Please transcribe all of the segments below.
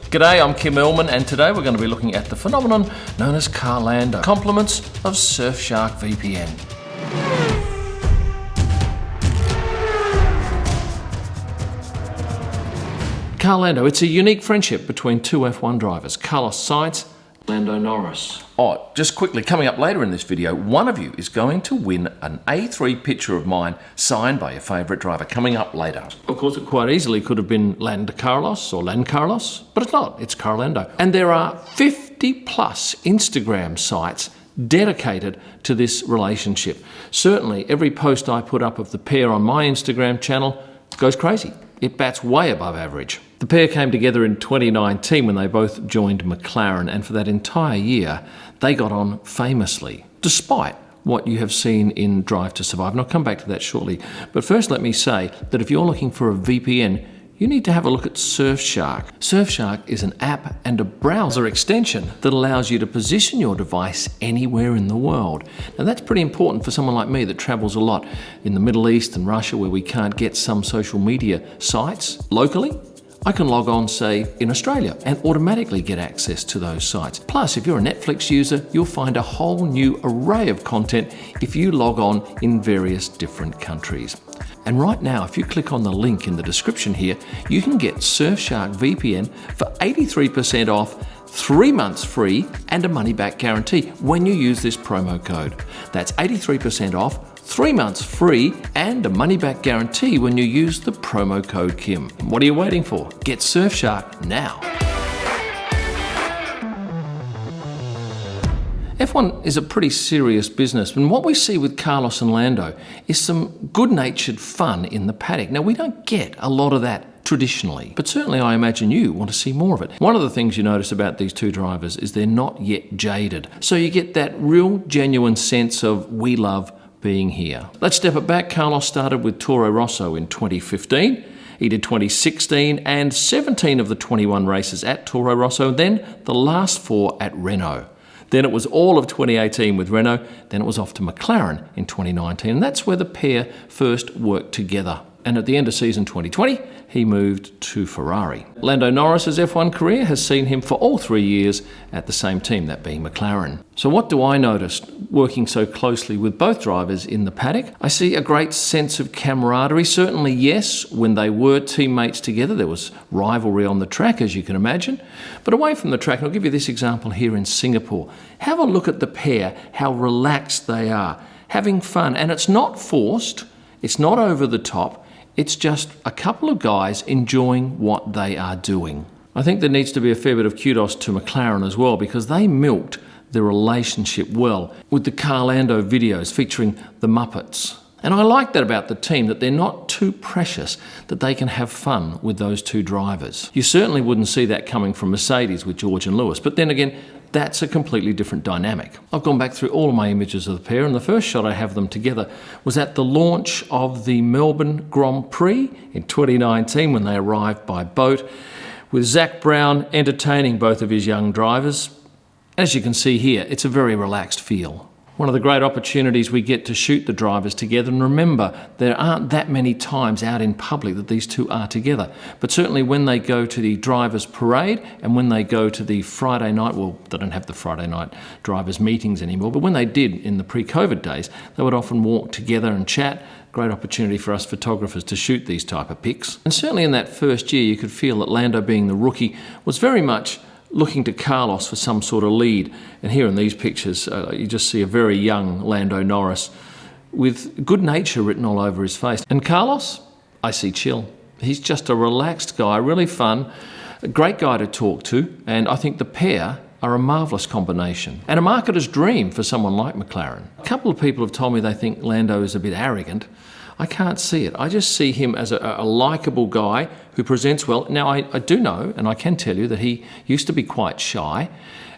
G'day, I'm Kim Elman, and today we're going to be looking at the phenomenon known as Carlando, compliments of Surfshark VPN. Carlando, it's a unique friendship between two F1 drivers, Carlos Sainz and Lando Norris. Oh, just quickly, coming up later in this video, one of you is going to win an A3 picture of mine signed by your favourite driver, coming up later. Of course, it quite easily could have been Land Carlos or Land Carlos, but it's not, it's Carlando. And there are 50 plus Instagram sites dedicated to this relationship. Certainly, every post I put up of the pair on my Instagram channel goes crazy. It bats way above average. The pair came together in 2019 when they both joined McLaren, and for that entire year, they got on famously, despite what you have seen in Drive to Survive. And I'll come back to that shortly. But first, let me say that if you're looking for a VPN, you need to have a look at Surfshark. Surfshark is an app and a browser extension that allows you to position your device anywhere in the world. Now that's pretty important for someone like me that travels a lot in the Middle East and Russia, where we can't get some social media sites locally. I can log on, say, in Australia and automatically get access to those sites. Plus, if you're a Netflix user, you'll find a whole new array of content if you log on in various different countries. And right now, if you click on the link in the description here, you can get Surfshark VPN for 83% off, 3 months free, and a money-back guarantee when you use this promo code. That's 83% off, 3 months free, and a money-back guarantee when you use the promo code Kim. What are you waiting for? Get Surfshark now. F1 is a pretty serious business, and what we see with Carlos and Lando is some good-natured fun in the paddock. Now, we don't get a lot of that traditionally, but certainly I imagine you want to see more of it. One of the things you notice about these two drivers is they're not yet jaded, so you get that real genuine sense of we love being here. Let's step it back. Carlos started with Toro Rosso in 2015. He did 2016 and 17 of the 21 races at Toro Rosso, then the last 4 at Renault. Then it was all of 2018 with Renault, then it was off to McLaren in 2019, and that's where the pair first worked together. And at the end of season 2020, he moved to Ferrari. Lando Norris's F1 career has seen him for all 3 years at the same team, that being McLaren. So what do I notice working so closely with both drivers in the paddock? I see a great sense of camaraderie. Certainly, yes, when they were teammates together, there was rivalry on the track, as you can imagine. But away from the track, and I'll give you this example here in Singapore. Have a look at the pair, how relaxed they are, having fun. And it's not forced, it's not over the top. It's just a couple of guys enjoying what they are doing. I think there needs to be a fair bit of kudos to McLaren as well, because they milked the relationship well with the Carlando videos featuring the Muppets. And I like that about the team, that they're not too precious, that they can have fun with those two drivers. You certainly wouldn't see that coming from Mercedes with George and Lewis, but then again, that's a completely different dynamic. I've gone back through all of my images of the pair, and the first shot I have them together was at the launch of the Melbourne Grand Prix in 2019 when they arrived by boat, with Zak Brown entertaining both of his young drivers. As you can see here, it's a very relaxed feel. One of the great opportunities we get to shoot the drivers together, and remember, there aren't that many times out in public that these two are together. But certainly when they go to the drivers' parade and when they go to the Friday night, well, they don't have the Friday night drivers' meetings anymore, but when they did in the pre-COVID days, they would often walk together and chat. Great opportunity for us photographers to shoot these type of pics. And certainly in that first year, you could feel that Lando, being the rookie, was very much looking to Carlos for some sort of lead. And here in these pictures, you just see a very young Lando Norris with good nature written all over his face. And Carlos, I see chill. He's just a relaxed guy, really fun, a great guy to talk to, and I think the pair are a marvellous combination and a marketer's dream for someone like McLaren. A couple of people have told me they think Lando is a bit arrogant. I can't see it. I just see him as a likeable guy who presents well. Now, I do know, and I can tell you, that he used to be quite shy,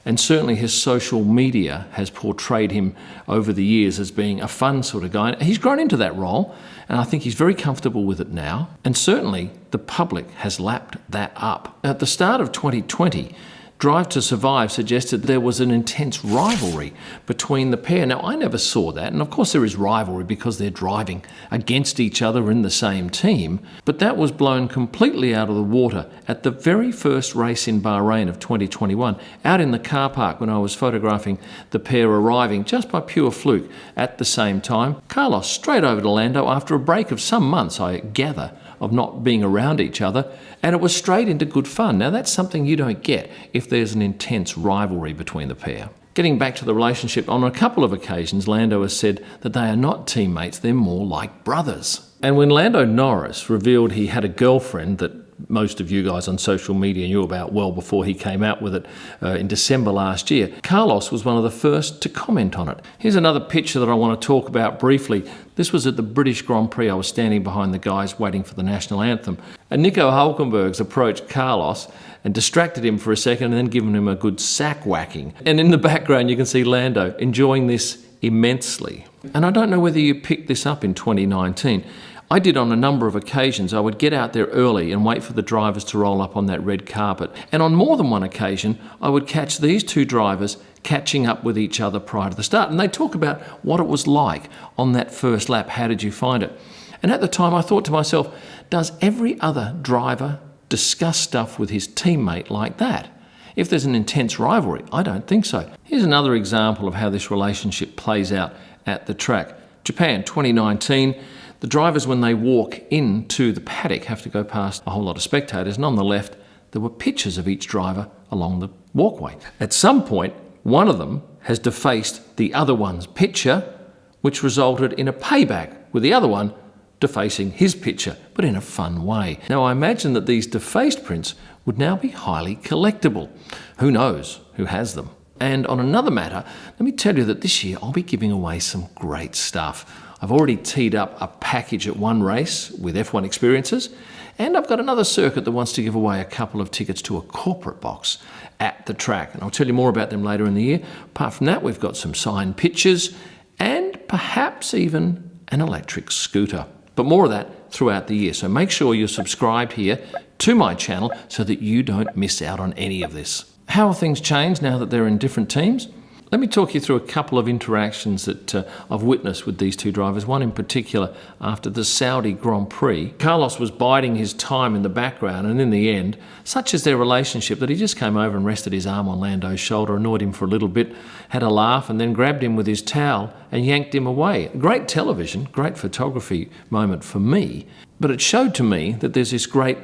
and certainly his social media has portrayed him over the years as being a fun sort of guy. He's grown into that role, and I think he's very comfortable with it now, and certainly the public has lapped that up. At the start of 2020, Drive to Survive suggested there was an intense rivalry between the pair. Now, I never saw that, and of course there is rivalry because they're driving against each other in the same team, but that was blown completely out of the water at the very first race in Bahrain of 2021, out in the car park when I was photographing the pair arriving just by pure fluke at the same time. Carlos straight over to Lando after a break of some months, I gather, of not being around each other, and it was straight into good fun. Now, that's something you don't get if there's an intense rivalry between the pair. Getting back to the relationship, on a couple of occasions, Lando has said that they are not teammates, they're more like brothers. And when Lando Norris revealed he had a girlfriend that most of you guys on social media knew about well before he came out with it in December last year, Carlos was one of the first to comment on it. Here's another picture that I want to talk about briefly. This was at the British Grand Prix. I was standing behind the guys waiting for the national anthem. And Nico Hulkenberg's approached Carlos and distracted him for a second and then given him a good sack whacking. And in the background you can see Lando enjoying this immensely. And I don't know whether you picked this up in 2019. I did on a number of occasions. I would get out there early and wait for the drivers to roll up on that red carpet. And on more than one occasion, I would catch these two drivers catching up with each other prior to the start. And they talk about what it was like on that first lap. How did you find it? And at the time, I thought to myself, does every other driver discuss stuff with his teammate like that? If there's an intense rivalry, I don't think so. Here's another example of how this relationship plays out at the track. Japan, 2019. The drivers, when they walk into the paddock, have to go past a whole lot of spectators, and on the left, there were pictures of each driver along the walkway. At some point, one of them has defaced the other one's picture, which resulted in a payback with the other one defacing his picture, but in a fun way. Now, I imagine that these defaced prints would now be highly collectible. Who knows who has them? And on another matter, let me tell you that this year I'll be giving away some great stuff. I've already teed up a package at one race with F1 Experiences, and I've got another circuit that wants to give away a couple of tickets to a corporate box at the track. And I'll tell you more about them later in the year. Apart from that, we've got some signed pictures and perhaps even an electric scooter. But more of that throughout the year. So make sure you're subscribed here to my channel so that you don't miss out on any of this. How have things changed now that they're in different teams? Let me talk you through a couple of interactions that I've witnessed with these two drivers, one in particular after the Saudi Grand Prix. Carlos was biding his time in the background, and in the end, such is their relationship that he just came over and rested his arm on Lando's shoulder, annoyed him for a little bit, had a laugh, and then grabbed him with his towel and yanked him away. Great television, great photography moment for me, but it showed to me that there's this great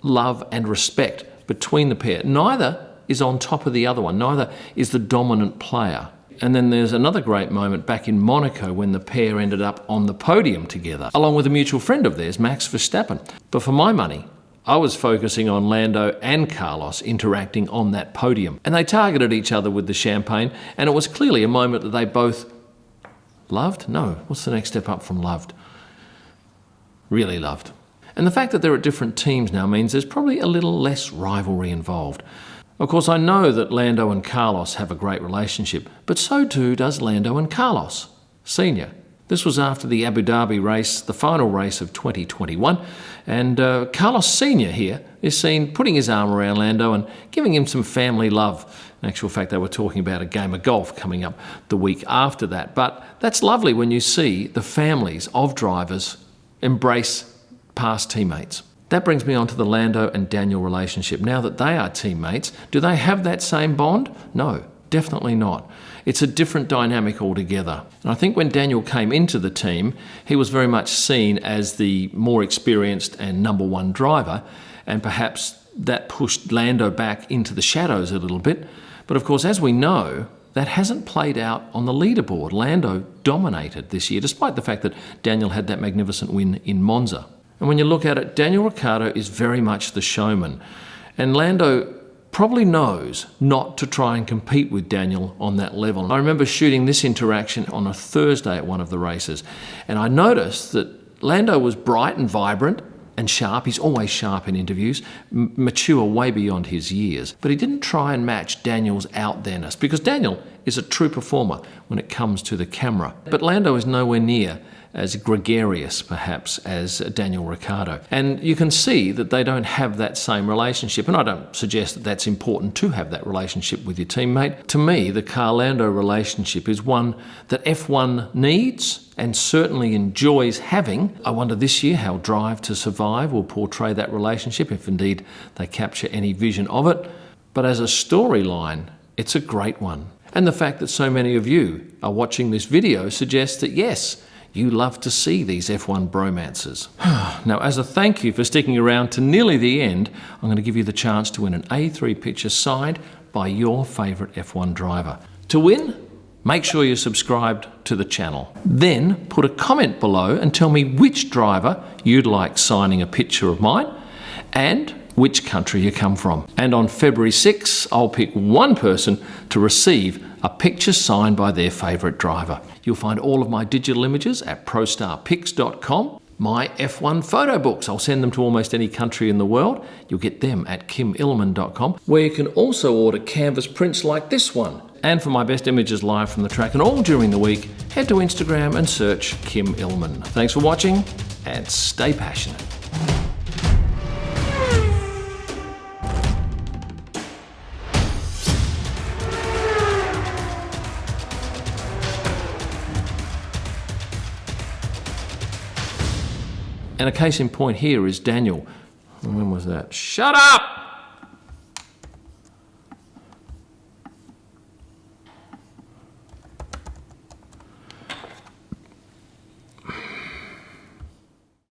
love and respect between the pair. Neither is on top of the other one. Neither is the dominant player. And then there's another great moment back in Monaco when the pair ended up on the podium together, along with a mutual friend of theirs, Max Verstappen. But for my money, I was focusing on Lando and Carlos interacting on that podium. And they targeted each other with the champagne, and it was clearly a moment that they both loved? No, what's the next step up from loved? Really loved. And the fact that they're at different teams now means there's probably a little less rivalry involved. Of course, I know that Lando and Carlos have a great relationship, but so too does Lando and Carlos Sr. This was after the Abu Dhabi race, the final race of 2021, and Carlos Sr. here is seen putting his arm around Lando and giving him some family love. In actual fact, they were talking about a game of golf coming up the week after that. But that's lovely when you see the families of drivers embrace past teammates. That brings me on to the Lando and Daniel relationship. Now that they are teammates, do they have that same bond? No, definitely not. It's a different dynamic altogether. And I think when Daniel came into the team, he was very much seen as the more experienced and number one driver, and perhaps that pushed Lando back into the shadows a little bit. But of course, as we know, that hasn't played out on the leaderboard. Lando dominated this year, despite the fact that Daniel had that magnificent win in Monza. And when you look at it, Daniel Ricciardo is very much the showman. And Lando probably knows not to try and compete with Daniel on that level. I remember shooting this interaction on a Thursday at one of the races, and I noticed that Lando was bright and vibrant and sharp. He's always sharp in interviews, mature way beyond his years. But he didn't try and match Daniel's out there-ness, because Daniel is a true performer when it comes to the camera. But Lando is nowhere near as gregarious, perhaps, as Daniel Ricciardo. And you can see that they don't have that same relationship. And I don't suggest that that's important to have that relationship with your teammate. To me, the Carlando relationship is one that F1 needs and certainly enjoys having. I wonder this year how Drive to Survive will portray that relationship, if indeed they capture any vision of it. But as a storyline, it's a great one. And the fact that so many of you are watching this video suggests that yes, you love to see these F1 bromances. Now, as a thank you for sticking around to nearly the end, I'm going to give you the chance to win an A3 picture signed by your favourite F1 driver. To win, make sure you're subscribed to the channel. Then put a comment below and tell me which driver you'd like signing a picture of mine and which country you come from. And on February 6, I'll pick one person to receive a picture signed by their favourite driver. You'll find all of my digital images at prostarpics.com. My F1 photo books, I'll send them to almost any country in the world. You'll get them at kimillman.com, where you can also order canvas prints like this one. And for my best images live from the track and all during the week, head to Instagram and search Kim Illman. Thanks for watching and stay passionate. And a case in point here is Daniel. When was that? Shut up!